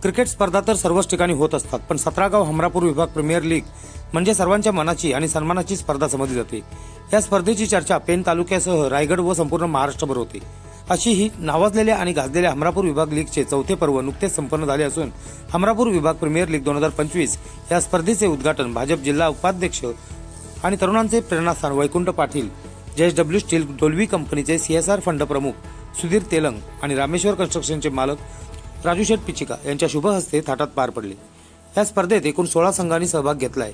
Cricket स्पर्धा तर सर्वच ठिकाणी होत असतात, पण 17 गाव हमरापूर विभाग प्रीमियर लीग म्हणजे सर्वांच्या मनाची आणि सन्मानाची स्पर्धा समजली जाते। या स्पर्धेची चर्चा पेन तालुक्यासह रायगड व संपूर्ण महाराष्ट्रभर होते। अशी ही नावाजलेल्या आणि गाजलेल्या हमरापूर विभाग लीगचे चौथे पर्व नुकतेच संपन्न झाले असून हमरापूर विभाग प्रीमियर लीग 2025 या स्पर्धेचे उद्घाटन भाजप जिल्हा उपाध्यक्ष आणि तरुणांचे प्रेरणास्थान वैकुंठ पाटील, JSW स्टील डोलवी कंपनीचे CSR फंड प्रमुख सुधीर तेलंग आणि रामेश्वर कन्स्ट्रक्शनचे मालक राजू शेठ पिचिका यांच्या शुभ हस्ते थाटात पार पडले। या स्पर्धेत एकूण 16 संघांनी सहभाग घेतलाय।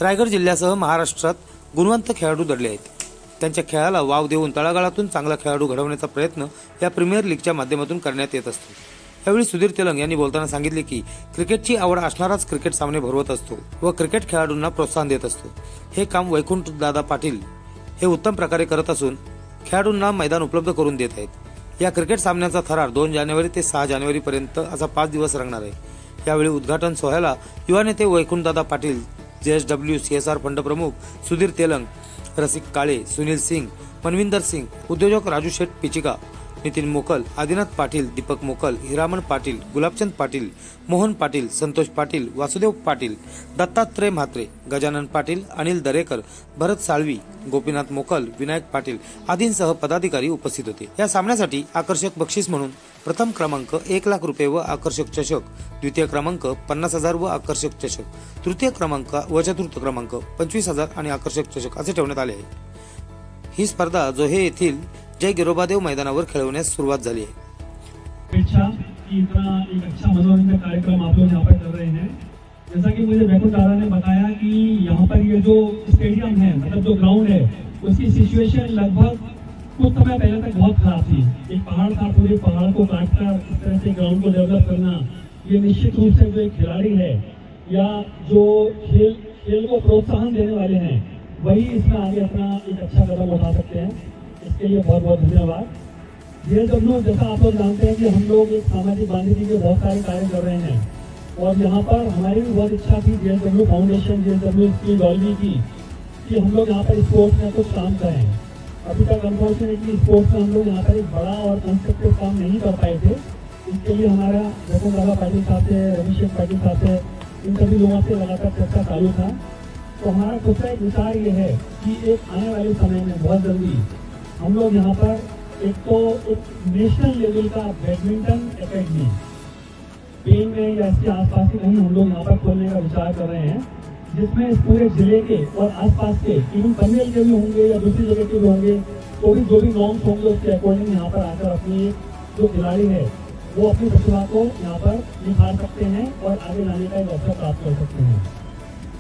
रायगड जिल्ह्यासह महाराष्ट्रात गुणवंत खेळाडू दडले आहेत। त्यांच्या खेळाला वाव देऊन तळागाळातून चांगला खेळाडू घडवण्याचा प्रयत्न या प्रीमियर लीगच्या माध्यमातून करण्यात येत असतो। यावेळी सुधीर तेलंग यांनी बोलताना सांगितले की क्रिकेटची आवड असणाराच क्रिकेट सामने भरवत असतो व क्रिकेट खेळाडूंना प्रोत्साहन देत असतो। हे काम वैकुंठ दादा पाटील हे उत्तम प्रकारे करत असून खेळाडूंना मैदान उपलब्ध करून देत आहेत। या क्रिकेट सामन्याचा थरार 2 जानेवारी ते 6 जानेवारी पर्यंत असा 5 दिवस रंगणार आहे। यावेळी उद्घाटन सोहळ्याला युवा नेते वैकुंठदादा पाटील, JSW CSR फंड प्रमुख सुधीर तेलंग, रसिक काळे, सुनील सिंग, मनविंदर सिंग, उद्योजक राजू शेठ पिचिका, नितीन मोकल, आदिनाथ पाटील, दीपक मोकल, हिरामण पाटील, गुलाबचंद पाटील, मोहन पाटील, संतोष पाटील, वासुदेव पाटील, दत्तात्रय म्हात्रे, गजानन पाटील, अनिल दरेकर, भरत साळवी, गोपीनाथ मोकल, विनायक पाटील आदींसह पदाधिकारी उपस्थित होते। या सामन्यासाठी आकर्षक बक्षीस म्हणून प्रथम क्रमांक 1 लाख रुपये व आकर्षक चषक, द्वितीय क्रमांक 50,000 व आकर्षक चषक, तृतीय क्रमांक व चतुर्थ क्रमांक 25,000 आणि आकर्षक चषक असे ठेवण्यात आले आहे। ही स्पर्धा जोहे येथील जय गिरोबादेव मैदानावर खेळवण्यास सुरुवात झाली है। इतना एक अच्छा मनोरंजन कार्यक्रम आप लोग यहाँ पर कर रहे हैं। जैसा कि मुझे वैकुंठ दादा ने बताया कि यहाँ पर ये जो स्टेडियम है, मतलब जो ग्राउंड है, उसकी सिचुएशन लगभग कुछ समय पहले तक बहुत खराब थी। एक पहाड़ था, पूरे पहाड़ को काटकर इस तरह से ग्राउंड को डेवलप करना, ये निश्चित रूप से जो एक खिलाड़ी है या जो खेल को प्रोत्साहन देने वाले हैं वही इसमें आगे अपना एक अच्छा कदम उठा सकते हैं। इसके लिए बहुत बहुत धन्यवाद। JSW, जैसा आप लोग जानते हैं कि हम लोग एक सामाजिक बांधिनी के बहुत सारे कार्य कर रहे हैं और यहाँ पर हमारी भी बहुत इच्छा थी JSW foundation, JSW steel Dolvi की, कि हम लोग यहाँ पर स्पोर्ट्स में कुछ काम करें। अभी तक अनफॉर्चुनेटली स्पोर्ट्स में हम लोग यहाँ पर एक बड़ा और कंस्ट्रक्टिव काम नहीं कर पाए थे। इसके लिए हमारा वैकुंठ दादा पाटिल साहब से, रमेश पाटिल साहब से, इन सभी लोगों से लगातार चर्चा चालू था। तो हमारा खुद का एक विचार ये है कि एक आने वाले समय में बहुत जल्दी हम लोग यहाँ पर एक नेशनल लेवल का बैडमिंटन एकेडमी पेन में या इसके आसपास के कहीं हम लोग यहाँ पर खोलने का विचार कर रहे हैं, जिसमें इस पूरे जिले के और आसपास के इवन पनवेल के भी होंगे या दूसरी जगह के भी होंगे, तो भी जो भी नॉर्म्स होंगे उसके अकॉर्डिंग यहाँ पर आकर अपनी जो खिलाड़ी है वो अपनी प्रतिभा को यहाँ पर निखार सकते हैं और आगे लाने का एक अवसर प्राप्त कर सकते हैं।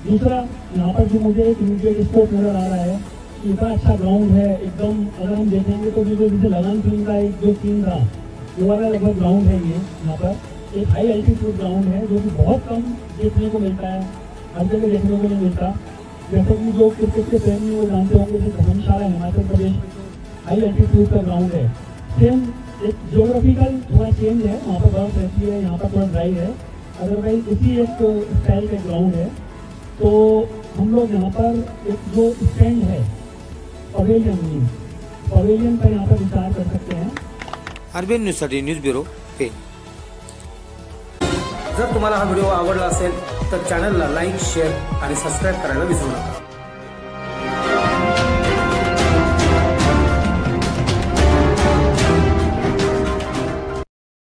दूसरा, यहाँ पर जो मुझे एक इमीडिएट स्पोर्ट नजर आ रहा है, इतना अच्छा ग्राउंड है एकदम। अगर हम देखेंगे तो जैसे लगान फिल्म का एक जो सीन था वो वाला लगभग ग्राउंड है। ये यहाँ पर एक हाई एल्टीट्यूड ग्राउंड है जो कि बहुत कम देखने को मिलता है, हर जगह देखने को नहीं मिलता। जैसे कि जो क्रिकेट के प्रेमी वो जानते होंगे कि धर्मशाला हिमाचल प्रदेश हाई एल्टीट्यूड का ग्राउंड है। सेम एक जियोग्राफिकल थोड़ा चेंज है, वहाँ पर बर्फ रहती है, यहाँ पर थोड़ा ड्राई है। अदरवाइज इसी एक स्टाइल का ग्राउंड है। तो हम लोग यहाँ पर एक जो स्टैंड है पवेलियन पर यहाँ पर विचार कर सकते हैं। RBN न्यूज साठी न्यूज ब्युरो पेन। जर तुम्हाला हा व्हिडिओ आवडला असेल तर चॅनलला लाईक, शेअर आणि सबस्क्राईब करायला विसरू नका।